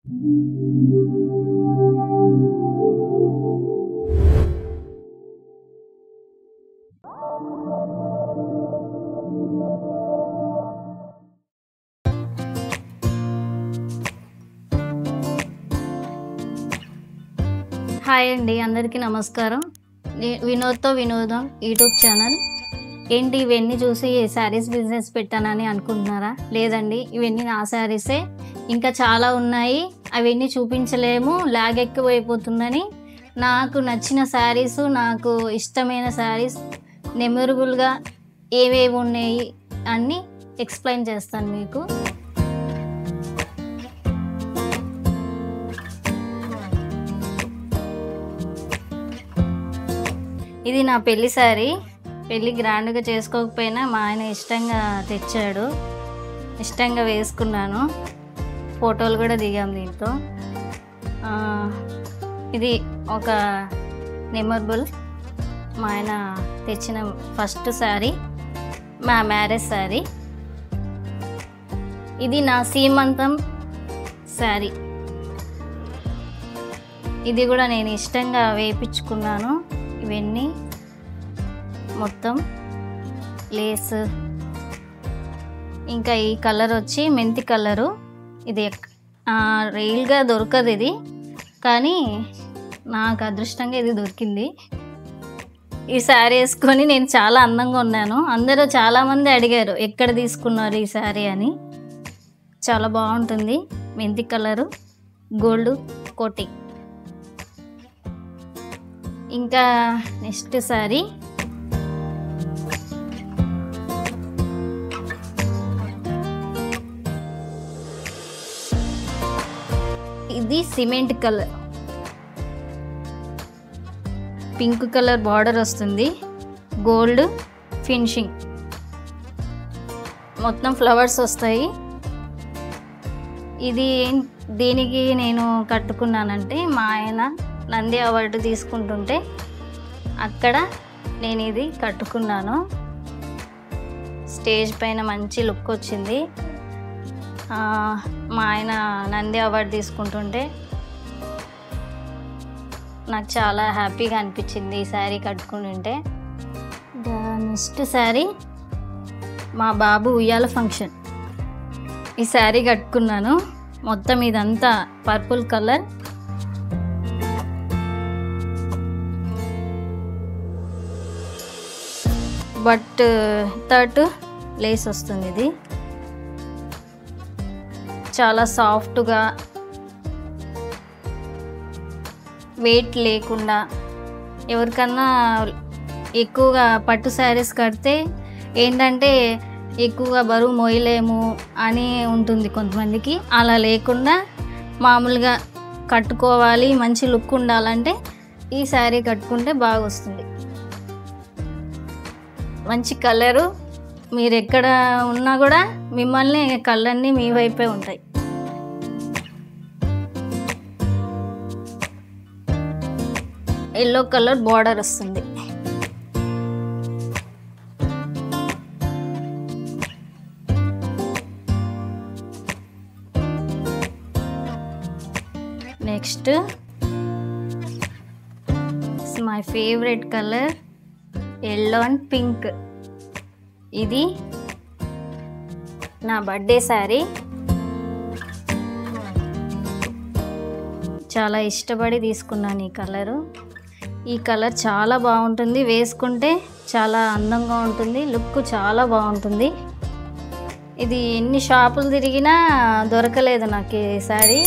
Hi అండి, అందరికీ నమస్కారం. వినోద్తో వినోదం యూట్యూబ్ ఛానల్. ఏంటి ఇవన్నీ చూసి శారీస్ బిజినెస్ పెట్టానని అనుకుంటున్నారా? లేదండి, ఇవన్నీ నా శారీసే. ఇంకా చాలా ఉన్నాయి, అవన్నీ చూపించలేము, లాగ్ ఎక్కువైపోతుందని నాకు నచ్చిన శారీస్, నాకు ఇష్టమైన శారీస్ మెమొరబుల్గా ఏవేవి ఉన్నాయి అన్నీ ఎక్స్ప్లెయిన్ చేస్తాను మీకు. ఇది నా పెళ్లి శారీ. పెళ్ళి గ్రాండ్గా చేసుకోకపోయినా మా ఆయన ఇష్టంగా తెచ్చాడు, ఇష్టంగా వేసుకున్నాను. ఫోటోలు కూడా దిగాం దీంతో. ఇది ఒక మెమొరబుల్ మా ఆయన తెచ్చిన ఫస్ట్ శారీ, మా మ్యారేజ్ శారీ. ఇది నా సీమంతం శారీ. ఇది కూడా నేను ఇష్టంగా వేయించుకున్నాను. ఇవన్నీ మొత్తం లేస్. ఇంకా ఈ కలర్ వచ్చి మెంతి కలరు. ఇది రియల్గా దొరకదు ఇది, కానీ నాకు అదృష్టంగా ఇది దొరికింది. ఈ శారీ వేసుకొని నేను చాలా అందంగా ఉన్నాను. అందరూ చాలామంది అడిగారు ఎక్కడ తీసుకున్నారు ఈ శారీ అని. చాలా బాగుంటుంది. మెంతి కలరు, గోల్డ్ కోటింగ్. ఇంకా నెక్స్ట్ శారీ ఇది cement colour, pink colour border వస్తుంది, గోల్డ్ ఫినిషింగ్, మొత్తం ఫ్లవర్స్ వస్తాయి. ఇది దీనికి నేను కట్టుకున్నానంటే మా ఆయన నంది అవార్డు తీసుకుంటుంటే అక్కడ నేను ఇది కట్టుకున్నాను. స్టేజ్ పైన మంచి లుక్ వచ్చింది. మా ఆయన నంది అవార్డు తీసుకుంటుంటే నాకు చాలా హ్యాపీగా అనిపించింది ఈ శారీ కట్టుకుంటుంటే. నెక్స్ట్ శారీ మా బాబు ఉయ్యాల ఫంక్షన్. ఈ శారీ కట్టుకున్నాను. మొత్తం ఇదంతా purple colour. But third lace వస్తుంది. ఇది చాలా సాఫ్ట్గా, వెయిట్ లేకుండా, ఎవరికన్నా ఎక్కువగా పట్టు శారీస్ కడితే ఏంటంటే ఎక్కువగా బరువు మోయలేము అని ఉంటుంది కొంతమందికి. అలా లేకుండా మామూలుగా కట్టుకోవాలి, మంచి లుక్ ఉండాలంటే ఈ శారీ కట్టుకుంటే బాగా వస్తుంది. మంచి కలరు. మీరు ఎక్కడ ఉన్నా కూడా మిమ్మల్ని కళ్ళన్నీ మీ వైపే ఉంటాయి. ఎల్లో కలర్ బార్డర్ వస్తుంది. Next my favourite colour yellow and pink. ఇది నా బర్త్డే శారీ. చాలా ఇష్టపడి తీసుకున్నాను ఈ కలరు. ఈ కలర్ చాలా బాగుంటుంది, వేసుకుంటే చాలా అందంగా ఉంటుంది, లుక్ చాలా బాగుంటుంది. ఇది ఎన్ని షాపులు తిరిగినా దొరకలేదు నాకు ఈ శారీ.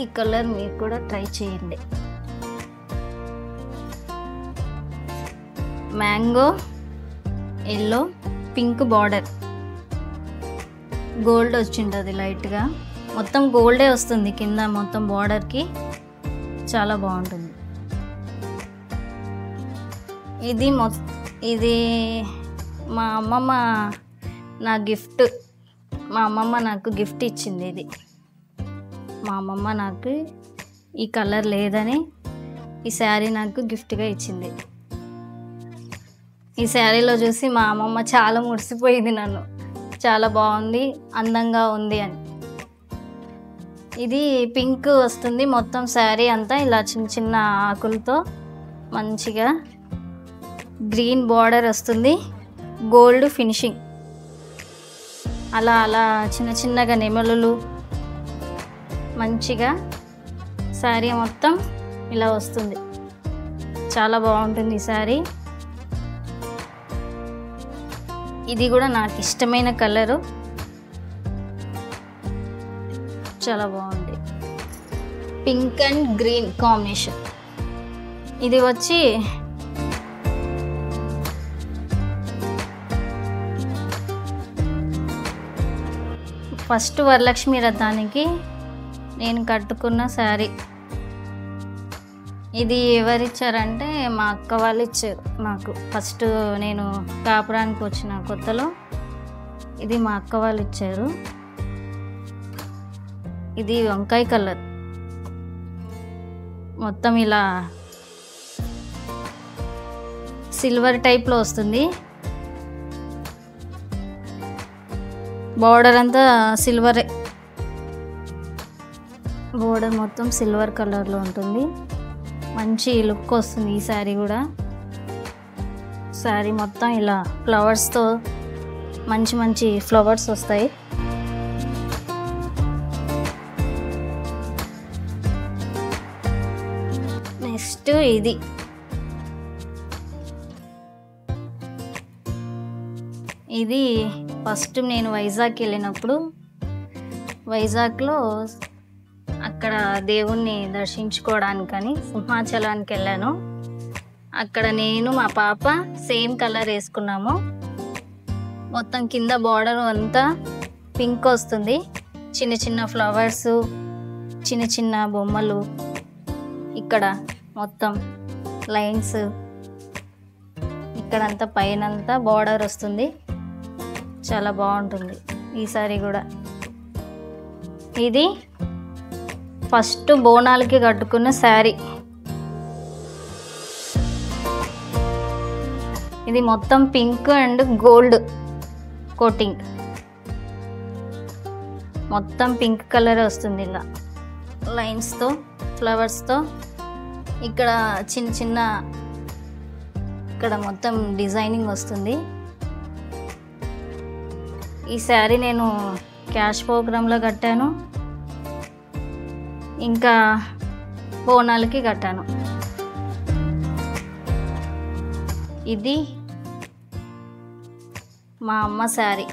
ఈ కలర్ మీరు కూడా ట్రై చేయండి. Mango yellow pink border, gold వచ్చింటుంది లైట్గా. మొత్తం గోల్డే వస్తుంది కింద మొత్తం బార్డర్కి. చాలా బాగుంటుంది. ఇది మా అమ్మమ్మ నా గిఫ్ట్. మా అమ్మమ్మ నాకు గిఫ్ట్ ఇచ్చింది. ఇది మా అమ్మమ్మ నాకు ఈ కలర్ లేదని ఈ శారీ నాకు గిఫ్ట్గా ఇచ్చింది. ఈ శారీలో చూసి మా అమ్మమ్మ చాలా మురిసిపోయింది నన్ను. చాలా బాగుంది, అందంగా ఉంది అని. ఇది పింక్ వస్తుంది మొత్తం శారీ అంతా ఇలా చిన్న చిన్న ఆకులతో మంచిగా గ్రీన్ బార్డర్ వస్తుంది, గోల్డ్ ఫినిషింగ్, అలా అలా చిన్న చిన్నగా నెమలులు మంచిగా శారీ మొత్తం ఇలా వస్తుంది. చాలా బాగుంటుంది ఈ శారీ. ఇది కూడా నాకు ఇష్టమైన కలరు, చాలా బాగుంది. Pink and green combination. ఇది వచ్చి ఫస్ట్ వరలక్ష్మి వ్రతానికి నేను కట్టుకున్న శారీ. ఇది ఎవరిచ్చారంటే మా అక్క వాళ్ళు ఇచ్చారు నాకు. ఫస్ట్ నేను కాపురానికి వచ్చిన కొత్తలో ఇది మా అక్క వాళ్ళు ఇచ్చారు. ఇది వంకాయ కలర్, మొత్తం ఇలా సిల్వర్ టైప్లో వస్తుంది. బార్డర్ అంతా సిల్వరే, బోర్డర్ మొత్తం సిల్వర్ కలర్లో ఉంటుంది. మంచి లుక్ వస్తుంది ఈ శారీ కూడా. శారీ మొత్తం ఇలా ఫ్లవర్స్తో మంచి మంచి ఫ్లవర్స్ వస్తాయి. నెక్స్ట్ ఇది ఫస్ట్ నేను వైజాగ్కి వెళ్ళినప్పుడు, వైజాగ్లో అక్కడ దేవుణ్ణి దర్శించుకోవడానికని సింహాచలానికి వెళ్ళాను. అక్కడ నేను మా పాప సేమ్ కలర్ వేసుకున్నాము. మొత్తం కింద బార్డర్ అంతా పింక్ వస్తుంది, చిన్న చిన్న ఫ్లవర్స్, చిన్న చిన్న బొమ్మలు, ఇక్కడ మొత్తం లైన్స్, ఇక్కడంతా పైనంతా బార్డర్ వస్తుంది. చాలా బాగుంటుంది ఈ సారీ కూడా. ఇది ఫస్ట్ బోనాలకి కట్టుకున్న శారీ. ఇది మొత్తం పింక్ అండ్ గోల్డ్ కోటింగ్, మొత్తం పింక్ కలర్ వస్తుంది ఇలా లైన్స్తో ఫ్లవర్స్తో. ఇక్కడ చిన్న చిన్న ఇక్కడ మొత్తం డిజైనింగ్ వస్తుంది. ఈ శారీ నేను క్యాష్ ప్రోగ్రాంలో కట్టాను, ఇంకా బోనాలకి కట్టాను. ఇది మా అమ్మ శారీ.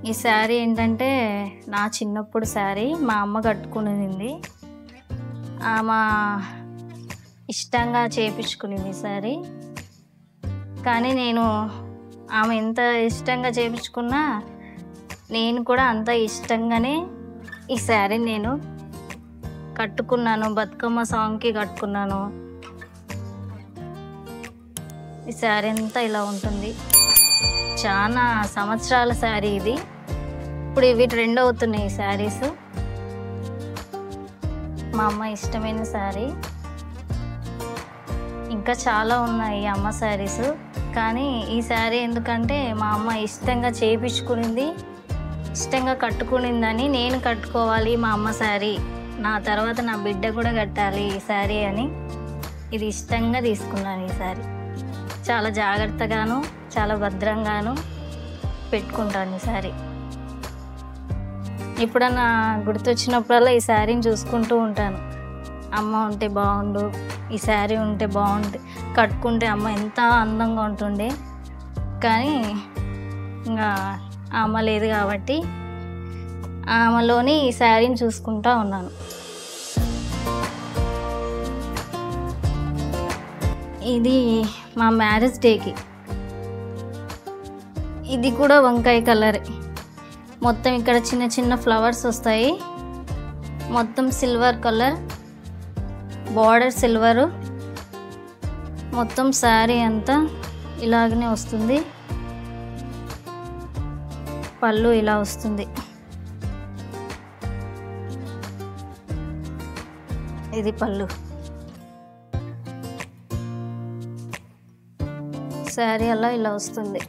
ఈ శారీ ఏంటంటే నా చిన్నప్పుడు శారీ, మా అమ్మ కట్టుకునేది. ఆమె ఇష్టంగా చేయించుకునేది ఈ శారీ. కానీ నేను ఆమె ఎంత ఇష్టంగా చేయించుకున్నా నేను కూడా అంత ఇష్టంగానే ఈ శారీ నేను కట్టుకున్నాను. బతుకమ్మ సాంగ్కి కట్టుకున్నాను. ఈ శారీ అంతా ఇలా ఉంటుంది. చాలా సంవత్సరాల శారీ ఇది. ఇప్పుడు ఇవి ట్రెండ్ అవుతున్నాయి ఈ శారీస్. మా అమ్మ ఇష్టమైన శారీ. ఇంకా చాలా ఉన్నాయి అమ్మ శారీస్, కానీ ఈ శారీ ఎందుకంటే మా అమ్మ ఇష్టంగా చేయించుకునింది, ఇష్టంగా కట్టుకునిందని నేను కట్టుకోవాలి మా అమ్మ శారీ, నా తర్వాత నా బిడ్డ కూడా కట్టాలి ఈ శారీ అని ఇది ఇష్టంగా తీసుకున్నాను. ఈ శారీ చాలా జాగ్రత్తగాను చాలా భద్రంగాను పెట్టుకుంటాను ఈ శారీ. ఎప్పుడన్నా గుర్తొచ్చినప్పుడల్లా ఈ శారీని చూసుకుంటూ ఉంటాను. అమ్మ ఉంటే బాగుండు, ఈ శారీ ఉంటే బాగుంది, కట్టుకుంటే అమ్మ ఎంత అందంగా ఉంటుండే. కానీ ఇంకా అమ్మ లేదు కాబట్టి ఆమెలోని ఈ శారీని చూసుకుంటూ ఉన్నాను. ఇది మా మ్యారేజ్ డేకి. ఇది కూడా వంకాయ కలర్. మొత్తం ఇక్కడ చిన్న చిన్న ఫ్లవర్స్ వస్తాయి, మొత్తం సిల్వర్ కలర్, బార్డర్ సిల్వరు, మొత్తం శారీ అంతా ఇలాగనే వస్తుంది. పళ్ళు ఇలా వస్తుంది. ఇది పళ్ళు. శారీ అలా ఇలా వస్తుంది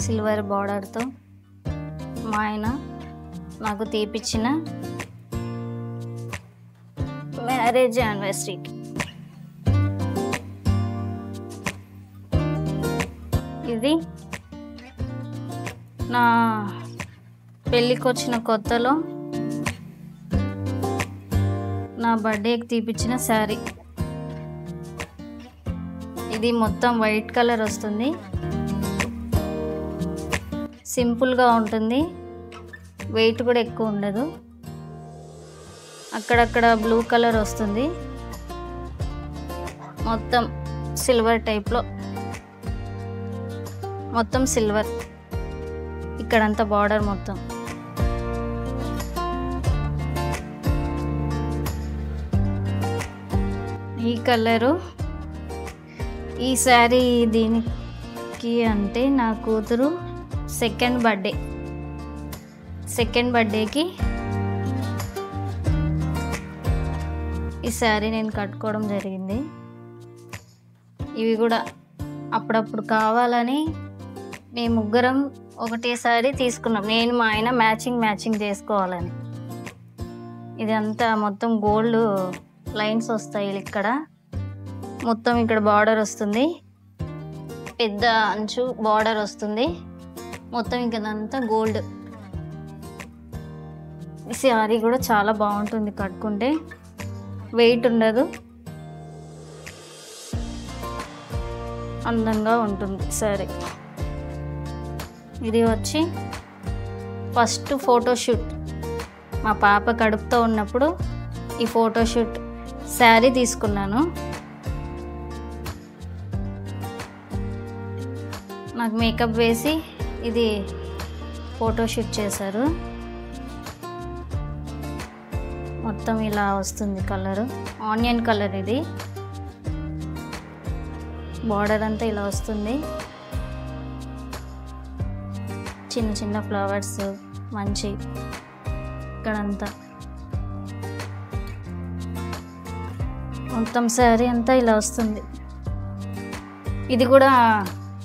సిల్వర్ బార్డర్తో. మా ఆయన నాకు తీపిచ్చిన మ్యారేజ్ యానివర్సరీకి. ఇది నా పెళ్ళికి వచ్చిన కొత్తలో నా బర్త్డేకి తీపిచ్చిన శారీ. ఇది మొత్తం వైట్ కలర్ వస్తుంది, సింపుల్గా ఉంటుంది, వెయిట్ కూడా ఎక్కువ ఉండదు. అక్కడక్కడ బ్లూ కలర్ వస్తుంది, మొత్తం సిల్వర్ టైప్లో, మొత్తం సిల్వర్, ఇక్కడంతా బార్డర్ మొత్తం. ఈ కలరు ఈ శారీ దీనికి అంటే నా కూతురు సెకండ్ బర్త్డేకి ఈ శారీ నేను కట్టుకోవడం జరిగింది. ఇవి కూడా అప్పుడప్పుడు కావాలని మేము ముగ్గురం ఒకటేసారి తీసుకున్నాం, నేను మా ఆయన మ్యాచింగ్ చేసుకోవాలని. ఇదంతా మొత్తం గోల్డ్ లైన్స్ వస్తాయి, ఇక్కడ మొత్తం ఇక్కడ బార్డర్ వస్తుంది, పెద్ద అంచు బార్డర్ వస్తుంది, మొత్తం ఇంకదంతా గోల్డ్. ఈ శారీ కూడా చాలా బాగుంటుంది, కట్టుకుంటే వెయిట్ ఉండదు, అందంగా ఉంటుంది శారీ. ఇది వచ్చి ఫస్ట్ ఫోటోషూట్, మా పాప కడుపుతో ఉన్నప్పుడు ఈ ఫోటోషూట్ శారీ తీసుకున్నాను. నాకు మేకప్ వేసి ఇది ఫోటోషూట్ చేశారు. మొత్తం ఇలా వస్తుంది కలరు, ఆనియన్ కలర్. ఇది బార్డర్ అంతా ఇలా వస్తుంది, చిన్న చిన్న ఫ్లవర్స్ మంచి ఇక్కడంతా మొత్తం శారీ అంతా ఇలా వస్తుంది. ఇది కూడా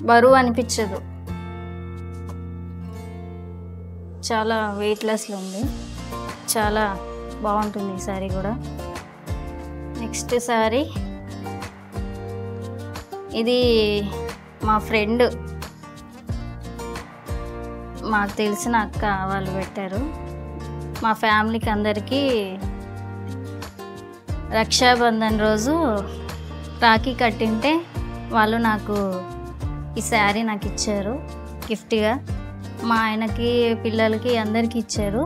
బరువు అనిపించదు, చాలా వెయిట్లెస్లో ఉంది, చాలా బాగుంటుంది ఈ శారీ కూడా. నెక్స్ట్ శారీ ఇది మా ఫ్రెండ్, మాకు తెలిసిన అక్క వాళ్ళు పెట్టారు. మా ఫ్యామిలీకి అందరికీ రక్షాబంధన్ రోజు రాఖీ కట్టింటే వాళ్ళు నాకు ఈ శారీ నాకు ఇచ్చారు గిఫ్ట్గా. మా ఆయనకి, పిల్లలకి అందరికీ ఇచ్చారు.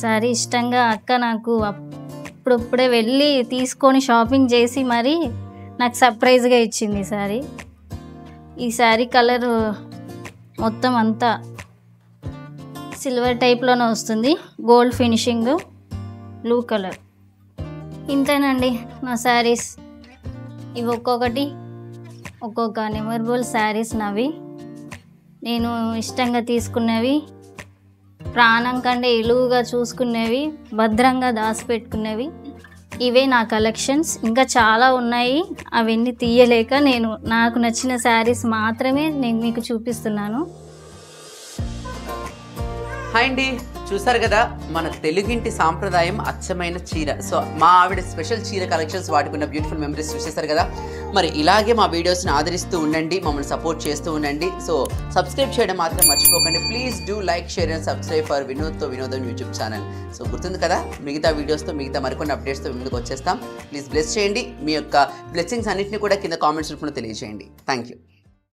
శారీ ఇష్టంగా అక్క నాకు అప్పుడప్పుడే వెళ్ళి తీసుకొని షాపింగ్ చేసి మరి నాకు సర్ప్రైజ్గా ఇచ్చింది ఈ శారీ. ఈ శారీ కలర్ మొత్తం అంతా సిల్వర్ టైప్లోనే వస్తుంది, గోల్డ్ ఫినిషింగ్, బ్లూ కలర్. ఇంతేనండి నా శారీస్. ఇవి ఒక్కొక్క మెమరబుల్ శారీస్ నవి, నేను ఇష్టంగా తీసుకున్నవి, ప్రాణం కంటే ఇలువుగా చూసుకునేవి, భద్రంగా దాచిపెట్టుకునేవి. ఇవే నా కలెక్షన్స్. ఇంకా చాలా ఉన్నాయి, అవన్నీ తీయలేక నాకు నచ్చిన శారీస్ మాత్రమే నేను మీకు చూపిస్తున్నాను. హాయ్ అండి, చూసారు కదా మన తెలుగింటి సాంప్రదాయం అచ్చమైన చీర. సో మా ఆవిడ స్పెషల్ చీర కలెక్షన్స్, వాటికి ఉన్న బ్యూటిఫుల్ మెమరీస్ చూసేసారు కదా. మరి ఇలాగే మా వీడియోస్ని ఆదరిస్తూ ఉండండి, మమ్మల్ని సపోర్ట్ చేస్తూ ఉండండి. సో సబ్స్క్రైబ్ చేయడం మాత్రం మర్చిపోకండి. Please do like, share and subscribe for వినోద్తో వినోదం యూట్యూబ్ ఛానల్. సో గుర్తుంది కదా, మిగతా వీడియోస్తో, మిగతా మరికొన్ని అప్డేట్స్తో ముందుకు వచ్చేస్తాం. ప్లీజ్ బ్లెస్ చేయండి. మీ యొక్క బ్లెస్సింగ్స్ అన్నింటినీ కూడా కింద కామెంట్స్ రూపంలో తెలియజేయండి. Thank you.